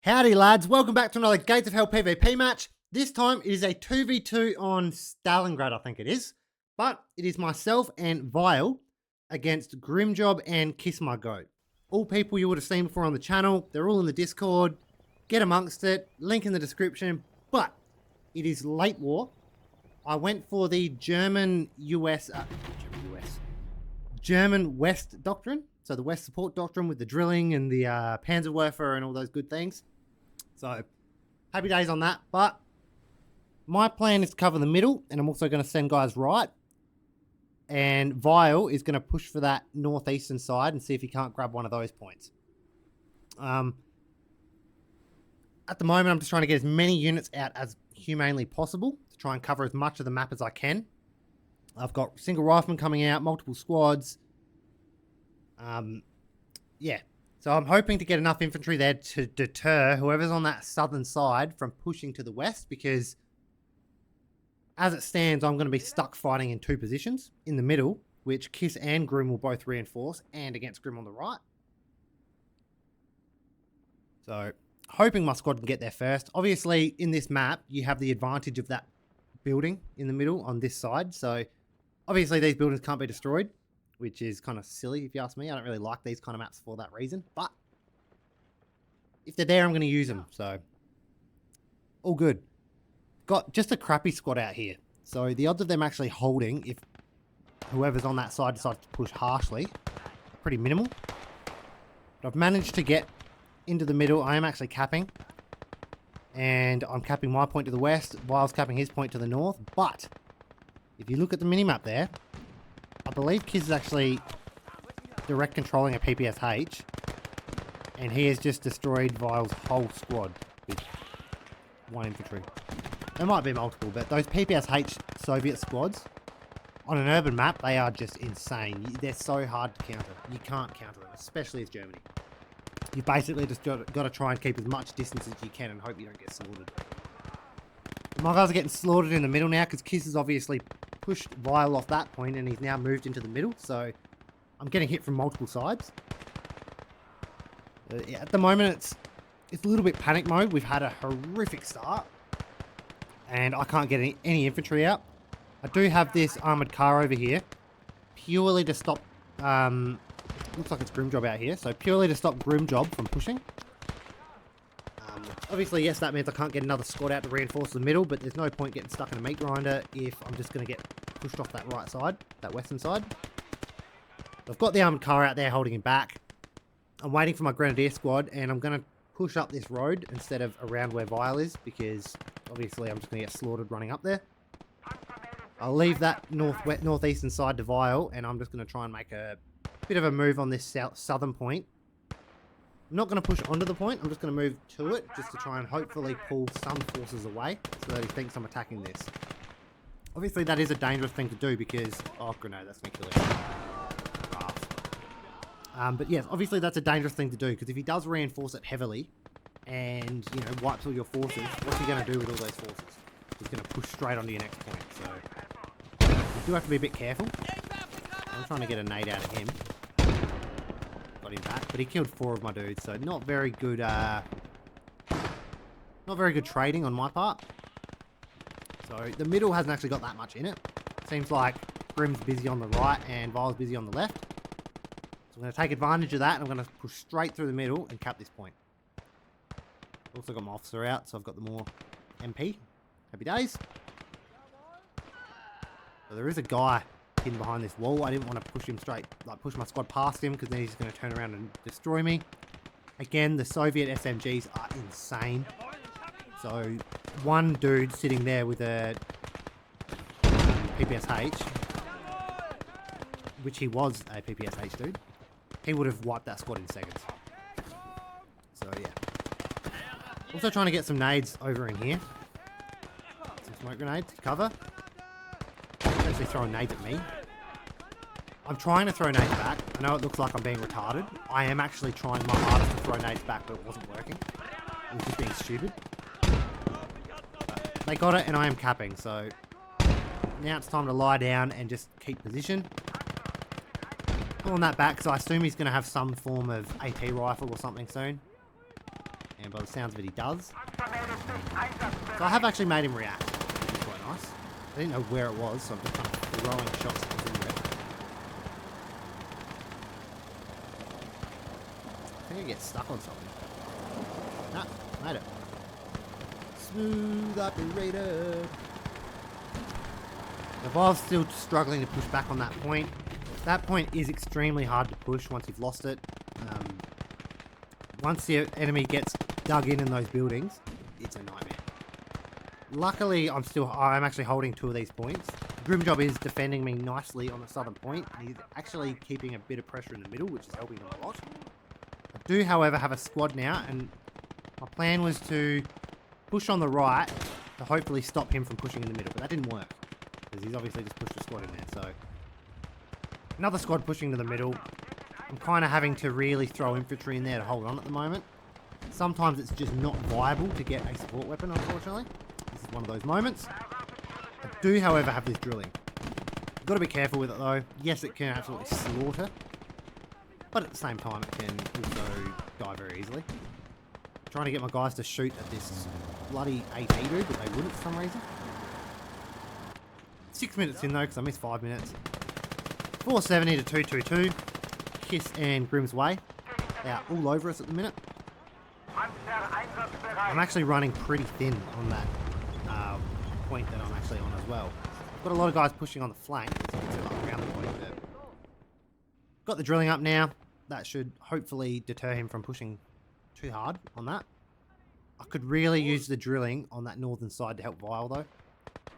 Howdy lads, welcome back to another Gates of Hell PvP match. This time it is a 2v2 on Stalingrad, I think it is. But it is myself and Viole against Grimjob and Kiss My Goat. All people you would have seen before on the channel. They're all in the Discord. Get amongst it. Link in the description. But it is late war. I went for the German West doctrine. So the West support doctrine with the drilling and the Panzerwerfer and all those good things. So, happy days on that. But my plan is to cover the middle, and I'm also going to send guys right. And Viole is going to push for that northeastern side and see if he can't grab one of those points. At the moment, I'm just trying to get as many units out as humanely possible to try and cover as much of the map as I can. I've got single riflemen coming out, multiple squads. Yeah. So I'm hoping to get enough infantry there to deter whoever's on that southern side from pushing to the west, because as it stands, I'm going to be stuck fighting in two positions in the middle, which Kiss and Grim will both reinforce, and against Grim on the right. So hoping my squad can get there first. Obviously, in this map, you have the advantage of that building in the middle on this side. So obviously these buildings can't be destroyed, which is kind of silly if you ask me. I don't really like these kind of maps for that reason, but if they're there, I'm going to use them. So all good. Got just a crappy squad out here. So the odds of them actually holding, if whoever's on that side decides to push harshly, pretty minimal. But I've managed to get into the middle. I am actually capping. And I'm capping my point to the west, Vile's capping his point to the north. But if you look at the minimap there, I believe Kiz is actually direct controlling a PPSH, and he has just destroyed Vile's whole squad with one infantry. There might be multiple, but those PPSH Soviet squads, on an urban map, they are just insane. They're so hard to counter. You can't counter them, especially as Germany. You basically just got to try and keep as much distance as you can and hope you don't get slaughtered. My guys are getting slaughtered in the middle now because Kiss has obviously pushed Viole off that point and he's now moved into the middle, so I'm getting hit from multiple sides. Yeah, at the moment it's a little bit panic mode. We've had a horrific start and I can't get any infantry out. I do have this armoured car over here purely to stop, looks like it's Grimjob out here, so purely to stop Grimjob from pushing. Obviously, yes, that means I can't get another squad out to reinforce the middle, but there's no point getting stuck in a meat grinder if I'm just going to get pushed off that right side, that western side. I've got the armoured car out there holding him back. I'm waiting for my grenadier squad, and I'm going to push up this road instead of around where Viole is, because obviously I'm just going to get slaughtered running up there. I'll leave that northeastern side to Viole, and I'm just going to try and make a bit of a move on this southern point. I'm not going to push onto the point, I'm just going to move to it, just to try and hopefully pull some forces away, so that he thinks I'm attacking this. Obviously that is a dangerous thing to do because... Oh, grenade, that's going to kill him. But yes, obviously that's a dangerous thing to do, because if he does reinforce it heavily, and, you know, wipes all your forces, what's he going to do with all those forces? He's going to push straight onto your next point, so... You do have to be a bit careful. I'm trying to get a nade out of him. Got him back, but he killed 4 of my dudes, so not very good trading on my part. So the middle hasn't actually got that much in it. Seems like Grim's busy on the right and Vile's busy on the left. So I'm going to take advantage of that and I'm going to push straight through the middle and cap this point. Also got my officer out, so I've got the more MP. Happy days. So there is a guy hidden behind this wall. I didn't want to push him straight, like push my squad past him, because then he's going to turn around and destroy me. Again, the Soviet SMGs are insane. So one dude sitting there with a PPSH, which he was a PPSH dude, he would have wiped that squad in seconds. So yeah. Also trying to get some nades over in here. Some smoke grenades to cover. Actually throwing nades at me. I'm trying to throw nades back. I know it looks like I'm being retarded. I am actually trying my hardest to throw nades back, but it wasn't working. It was just being stupid. But they got it and I am capping, so now it's time to lie down and just keep position. Pulling that back, so I assume he's going to have some form of AP rifle or something soon. And by the sounds of it, he does. So I have actually made him react, which is quite nice. I didn't know where it was, so I'm just kind of throwing shots at him. I think I get stuck on something. Nah, made it. Smooth operator. The Viole's still struggling to push back on that point. That point is extremely hard to push once you've lost it. Once the enemy gets dug in those buildings, it's a nightmare. Luckily, I'm actually holding 2 of these points. Grimjob is defending me nicely on the southern point. He's actually keeping a bit of pressure in the middle, which is helping him a lot. I do, however, have a squad now, and my plan was to push on the right to hopefully stop him from pushing in the middle, but that didn't work, because he's obviously just pushed a squad in there, so... Another squad pushing to the middle. I'm kind of having to really throw infantry in there to hold on at the moment. Sometimes it's just not viable to get a support weapon, unfortunately. This is one of those moments. I do, however, have this drilling. You've got to be careful with it, though. Yes, it can absolutely slaughter, but at the same time, it can also die very easily. I'm trying to get my guys to shoot at this bloody AT dude, but they wouldn't for some reason. 6 minutes in, though, because I missed 5 minutes. 470 to 222. Kiss and Grim's Way. They are all over us at the minute. I'm actually running pretty thin on that point that I'm actually on as well. I've got a lot of guys pushing on the flank, as you can see, like around the point. But got the drilling up now. That should hopefully deter him from pushing too hard on that. I could really use the drilling on that northern side to help Viole, though.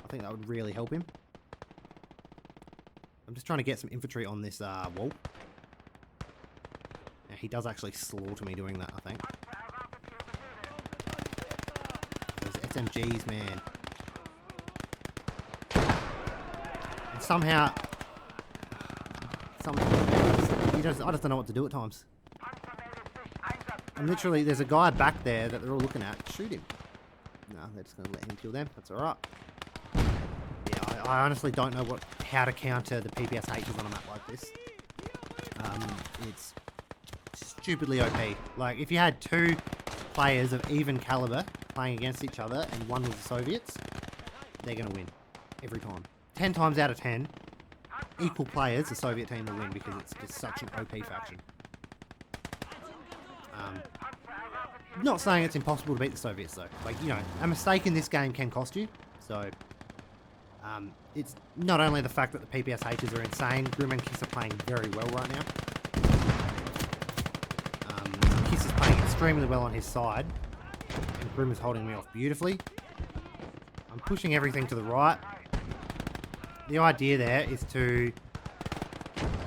I think that would really help him. I'm just trying to get some infantry on this wall. Now, he does actually slaughter me doing that, I think. Those SMGs, man. And somehow... I just don't know what to do at times. And literally, there's a guy back there that they're all looking at. Shoot him. No, they're just going to let him kill them. That's alright. Yeah, I honestly don't know how to counter the PPSHs on a map like this. It's stupidly OP. Like, if you had 2 players of even caliber playing against each other and one was the Soviets, they're going to win. Every time. 10 times out of 10, equal players, the Soviet team will win because it's just such an OP faction. Not saying it's impossible to beat the Soviets, though. Like, you know, a mistake in this game can cost you. So, it's not only the fact that the PPSHs are insane. Grim and Kiss are playing very well right now. Kiss is playing extremely well on his side. And Grim is holding me off beautifully. I'm pushing everything to the right. The idea there is to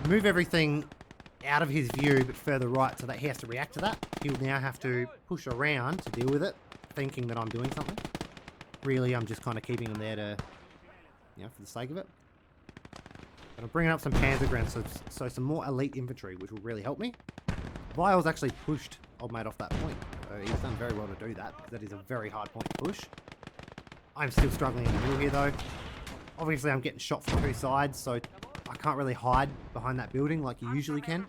move everything out of his view but further right so that he has to react to that. He'll now have to push around to deal with it, thinking that I'm doing something. Really, I'm just kind of keeping him there to, you know, for the sake of it. But I'm bringing up some Panzergrenadiers, so some more elite infantry, which will really help me. Viole's actually pushed Old Mate off that point, so he's done very well to do that, because that is a very hard point to push. I'm still struggling in the middle here, though. Obviously, I'm getting shot from 2 sides, so I can't really hide behind that building like you usually can.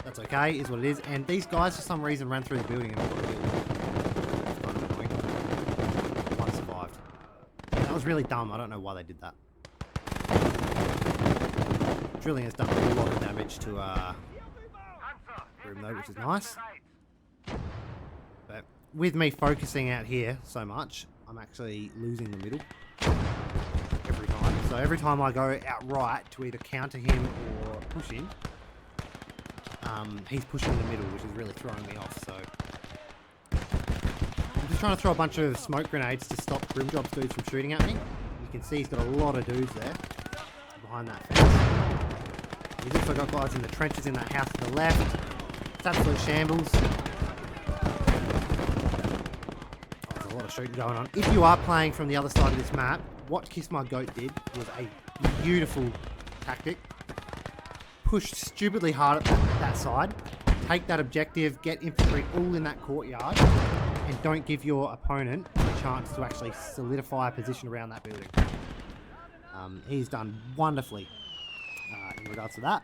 That's okay, is what it is. And these guys, for some reason, ran through the building and all got killed. That's kind of annoying. One survived. That was really dumb. I don't know why they did that. Drilling has done a lot of damage to Grim, though, which is nice. But with me focusing out here so much, I'm actually losing the middle every time. So every time I go out right to either counter him or push him, he's pushing in the middle, which is really throwing me off. So I'm just trying to throw a bunch of smoke grenades to stop Grimjob's dudes from shooting at me. You can see he's got a lot of dudes there behind that fence. He's also got guys in the trenches in that house to the left. It's absolute shambles. There's a lot of shooting going on. If you are playing from the other side of this map, what Kiss My Goat did was a beautiful tactic. Push stupidly hard at that side, take that objective, get infantry all in that courtyard, and don't give your opponent a chance to actually solidify a position around that building. He's done wonderfully in regards to that.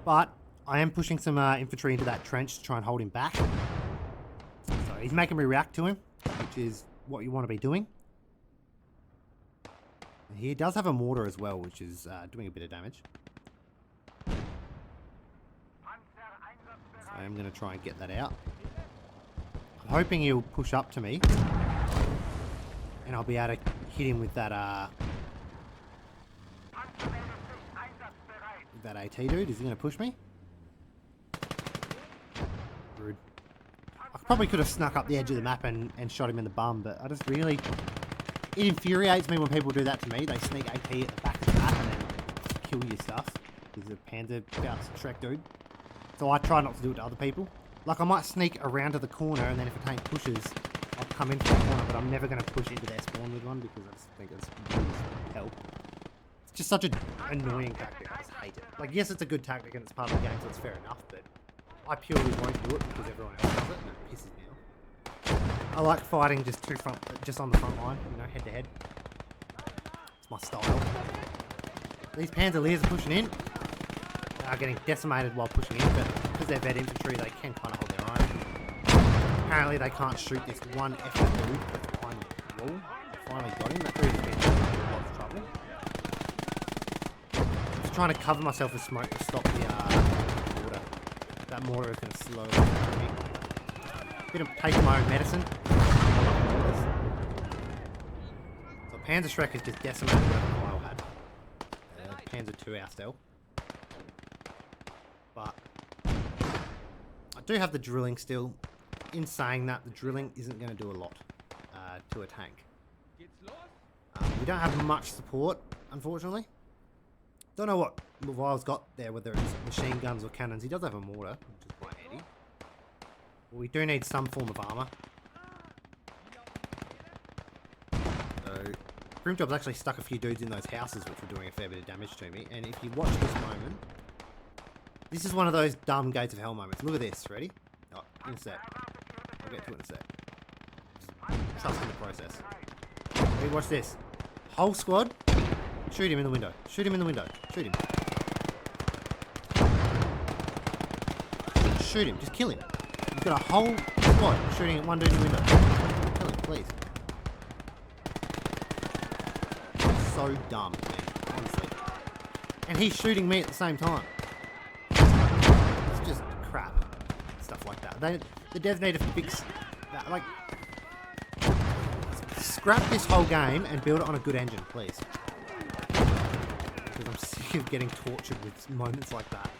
But I am pushing some infantry into that trench to try and hold him back. So he's making me react to him, which is what you want to be doing. He does have a mortar as well, which is doing a bit of damage. So I am going to try and get that out. I'm hoping he'll push up to me. And I'll be able to hit him with that AT dude. Is he going to push me? Rude. I probably could have snuck up the edge of the map and shot him in the bum, but I just really... It infuriates me when people do that to me. They sneak AT at the back of the map and then kill your stuff. He's a Panzer Gauss Shrek dude. So I try not to do it to other people. Like, I might sneak around to the corner, and then if a tank pushes, I'll come into the corner, but I'm never going to push into their spawn with one because I just think it's hell. It's just such an annoying tactic. I just hate it. Like, yes, it's a good tactic and it's part of the game, so it's fair enough, but I purely won't do it because everyone else does it, and it pisses me off. I like fighting just on the front line, you know, head to head. It's my style. These Panzerleers are pushing in. They are getting decimated while pushing in, but because they're vet infantry, they can kind of hold their own. Apparently, they can't shoot this one effing dude that's behind the wall. I finally got him. That dude's been in a lot of trouble. Just trying to cover myself with smoke to stop the mortar. That mortar is going to slow me. Bit of taking my own medicine. So Panzer Shrek has just decimated whatever Viole had. Panzer 2 our stealth. But I do have the drilling still. In saying that, the drilling isn't going to do a lot to a tank. We don't have much support, unfortunately. Don't know what Viole's got there, whether it's machine guns or cannons. He does have a mortar, which is quite handy. But we do need some form of armour. So, Grimjob's actually stuck a few dudes in those houses, which were doing a fair bit of damage to me. And if you watch this moment, this is one of those dumb Gates of Hell moments. Look at this, ready? Oh, in a sec. I'll get to it in a sec. Just trust in the process. Ready, watch this. Whole squad, shoot him in the window. Shoot him in the window. Shoot him. Shoot him, just kill him. You've got a whole squad shooting at one dude in the window. Kill him, please. So dumb, man, honestly. And he's shooting me at the same time. It's just crap. Stuff like that. The devs need to fix that. Like, scrap this whole game and build it on a good engine, please. Because I'm sick of getting tortured with moments like that.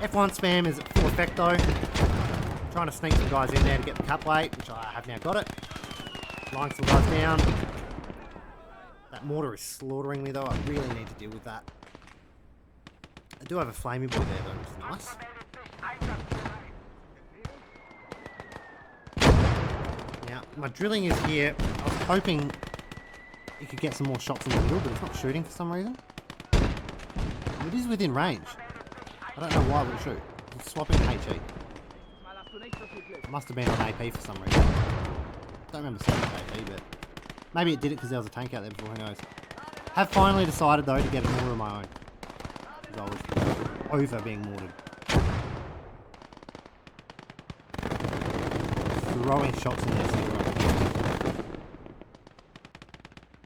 F1 spam is full effect though. I'm trying to sneak some guys in there to get the cap weight, which I have now got it. Lying some guys down. That mortar is slaughtering me though. I really need to deal with that. I do have a flamey boy there though, which is nice. Now, my drilling is here. I was hoping it could get some more shots in the middle, but it's not shooting for some reason. It is within range. I don't know why it would shoot. It's swapping HE. It must have been on AP for some reason. Don't remember seeing AP, but maybe it did it because there was a tank out there before, who knows. Have finally decided though to get a mortar of my own. Because I was over being mortared. Throwing shots in there.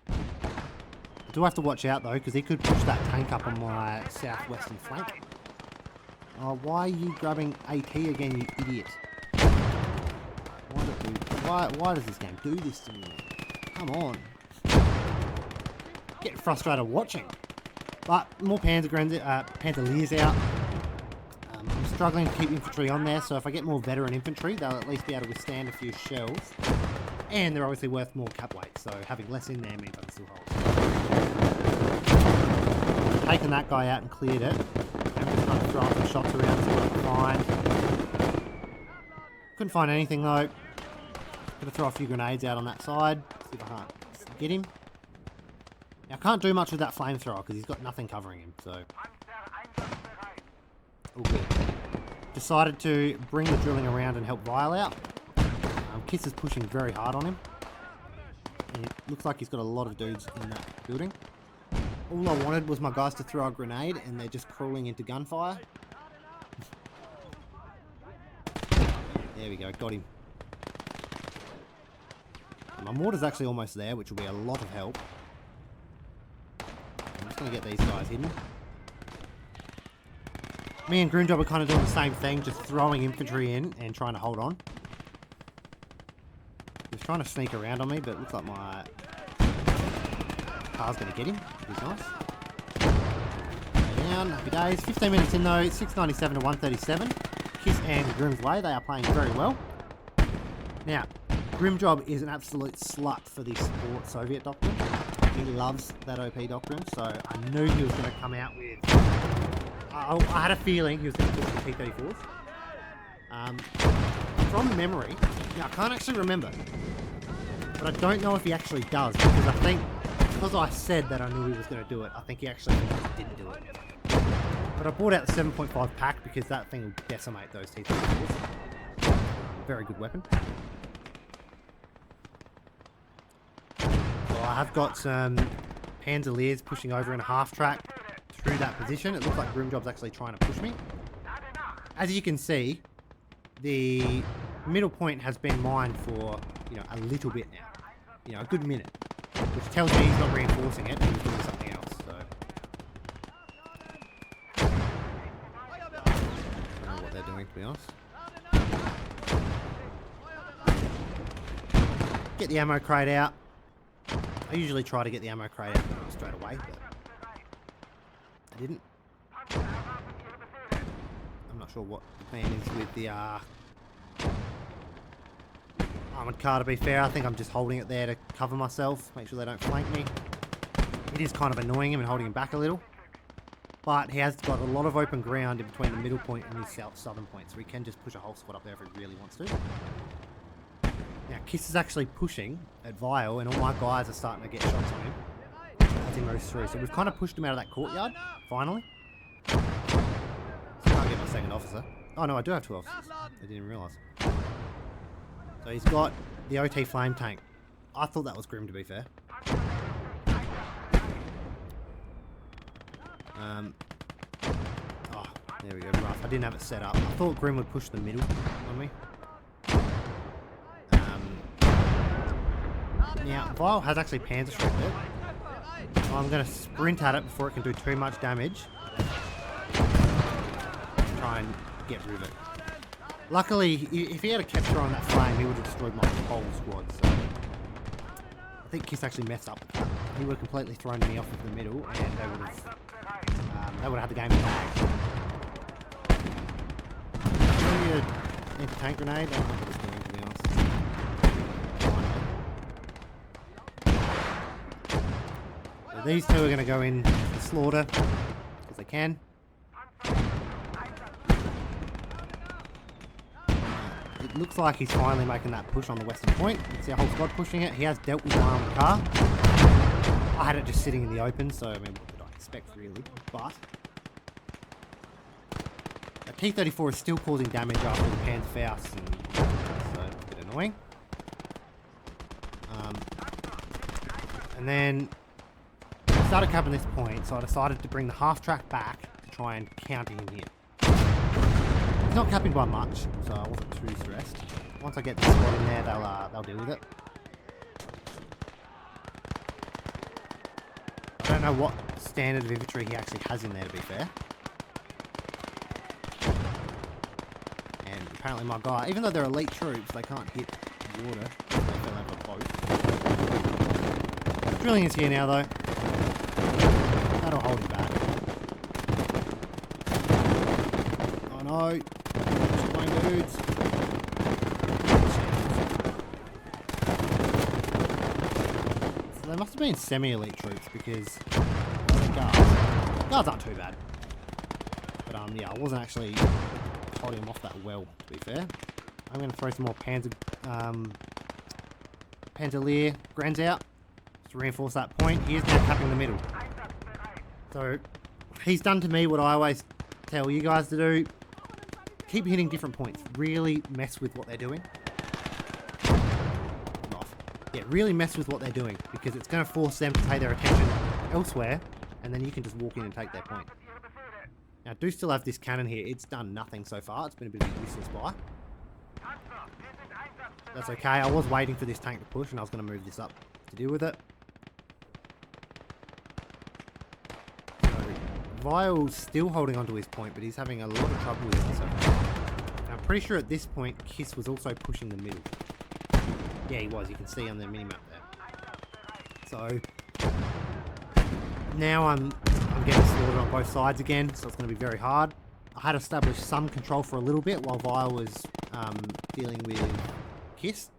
I do have to watch out though, because he could push that tank up on my southwestern flank. Oh, why are you grabbing AT again, you idiot? Why does this game do this to me? Come on. Get frustrated watching. But more Panzerleers out. I'm struggling to keep infantry on there, so if I get more veteran infantry, they'll at least be able to withstand a few shells. And they're obviously worth more cap weight, so having less in there means I can still hold. Taken that guy out and cleared it. I'm just kind of throwing some shots around, see what I can find. Couldn't find anything though. Gonna throw a few grenades out on that side, see if I can't get him. Now I can't do much with that flamethrower because he's got nothing covering him, so all good. Decided to bring the drilling around and help Viole out. Kiss is pushing very hard on him. And it looks like he's got a lot of dudes in that building. All I wanted was my guys to throw a grenade and they're just crawling into gunfire. There we go, got him. My mortar's actually almost there, which will be a lot of help. I'm just going to get these guys hidden. Me and Grimjob are kind of doing the same thing, just throwing infantry in and trying to hold on. He's trying to sneak around on me, but it looks like my car's going to get him, which is nice. Down, happy days. 15 minutes in though, 697 to 137. Kiss and Grim's way, they are playing very well. Now, Grimjob is an absolute slut for the support Soviet doctrine. He loves that OP doctrine, so I knew he was going to come out with... I had a feeling he was going to push the T-34s. From memory, now I can't actually remember, but I don't know if he actually does, because I think, because I said that I knew he was going to do it, I think he actually didn't do it. But I bought out the 7.5 pack because that thing will decimate those T-34s. Very good weapon. So I have got some Panzerleers pushing over in a half track through that position. It looks like Grimjob's actually trying to push me. As you can see, the middle point has been mined for, you know, a little bit now. You know, a good minute. Which tells me he's not reinforcing it, he's doing something else, so. I don't know what they're doing, to be honest. Get the ammo crate out. I usually try to get the ammo crate out straight away, but I didn't. I'm not sure what the plan is with the armoured car, to be fair. I think I'm just holding it there to cover myself, make sure they don't flank me. It is kind of annoying him and holding him back a little. But he has got a lot of open ground in between the middle point and his southern point, so he can just push a whole squad up there if he really wants to. Now, Kiss is actually pushing at Viole, and all my guys are starting to get shots on him as he moves through. So we've kind of pushed him out of that courtyard, finally. So I can't get my second officer. Oh no, I do have 2 officers. I didn't even realise. So he's got the OT flame tank. I thought that was Grim, to be fair. Oh, there we go, rough. I didn't have it set up. I thought Grim would push the middle on me. Now, Viole has actually panzer shredded it. I'm going to sprint at it before it can do too much damage. Try and get rid of it. Luckily, if he had kept throwing that flame, he would have destroyed my whole squad. So I think Kiss actually messed up. He would have completely thrown me off of the middle, and they would have had the game in the bag. Maybe an anti-tank grenade. I don't know what it's doing, to be honest. So these two are going to go in for slaughter because they can. It looks like he's finally making that push on the western point. You can see a whole squad pushing it. He has dealt with my armored car. I had it just sitting in the open, so I mean, what did I expect really? But a T-34 is still causing damage after the Pan's Faust, and so it's a bit annoying. And then I started capping this point, so I decided to bring the half track back to try and counter him here. He's not capping by much, so I wasn't too stressed. Once I get the squad in there, they'll deal with it. I don't know what standard of infantry he actually has in there, to be fair. And apparently my guy, even though they're elite troops, they can't hit water. They don't have a boat. Drilling is here now, though. That'll hold him back. Oh no! Dudes. So they must have been semi-elite troops because guards aren't too bad. But yeah, I wasn't actually holding him off that well, to be fair. I'm going to throw some more Panzerleer Grens out to reinforce that point. He is now capping the middle. So he's done to me what I always tell you guys to do. Keep hitting different points. Really mess with what they're doing. Yeah, really mess with what they're doing because it's going to force them to pay their attention elsewhere, and then you can just walk in and take their point. Now, I do still have this cannon here. It's done nothing so far. It's been a bit of a useless buy. That's okay. I was waiting for this tank to push, and I was going to move this up to deal with it. So, Viole's still holding onto his point, but he's having a lot of trouble with it. So I'm pretty sure at this point, Kiss was also pushing the middle. Yeah, he was. You can see on the minimap there. So now I'm getting slaughtered on both sides again, so it's going to be very hard. I had established some control for a little bit while Viole was dealing with Kiss.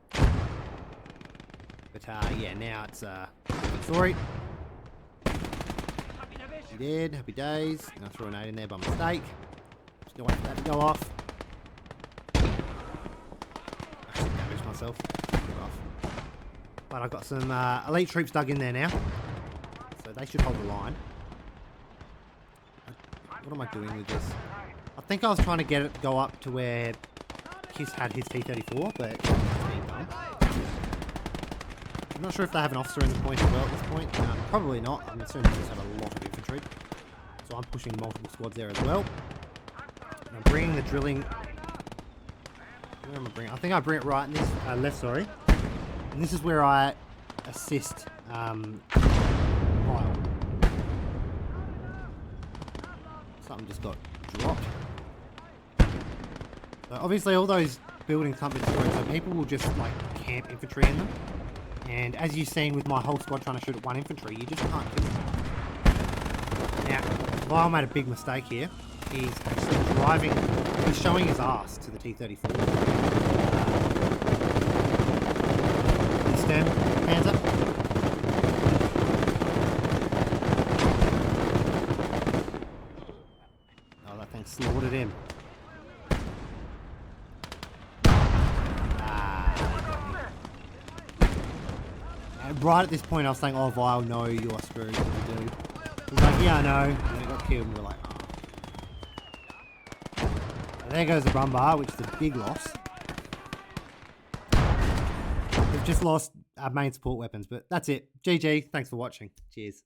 But yeah, now it's different story. He did. Happy days. And I threw a nade in there by mistake. Just gonna wait for that to go off. Actually damaged myself. But I've got some elite troops dug in there now. So they should hold the line. What am I doing with this? I think I was trying to get it to go up to where Kiss had his T-34, but it's being done. I'm not sure if they have an officer in the point as well at this point. Probably not. I'm assuming they just have a lot of infantry. So I'm pushing multiple squads there as well. And I'm bringing the drilling... Where am I bringing? I think I bring it right in this... left, sorry. And this is where I assist Viole. Something just got dropped. So obviously all those buildings can't be destroyed, so people will just like camp infantry in them. And as you've seen with my whole squad trying to shoot at one infantry, you just can't kill them. Now, Viole made a big mistake here. He's actually driving, he's showing his ass to the T-34. Stern, hands up. Oh, that thing slaughtered him. And right at this point, I was saying, oh, Viole, no, you are screwed. What do you do? He was like, yeah, I know. And then he got killed, and we were like, oh. And there goes the Brumbar, which is a big loss. We've just lost our main support weapons, but that's it. GG. Thanks for watching. Cheers.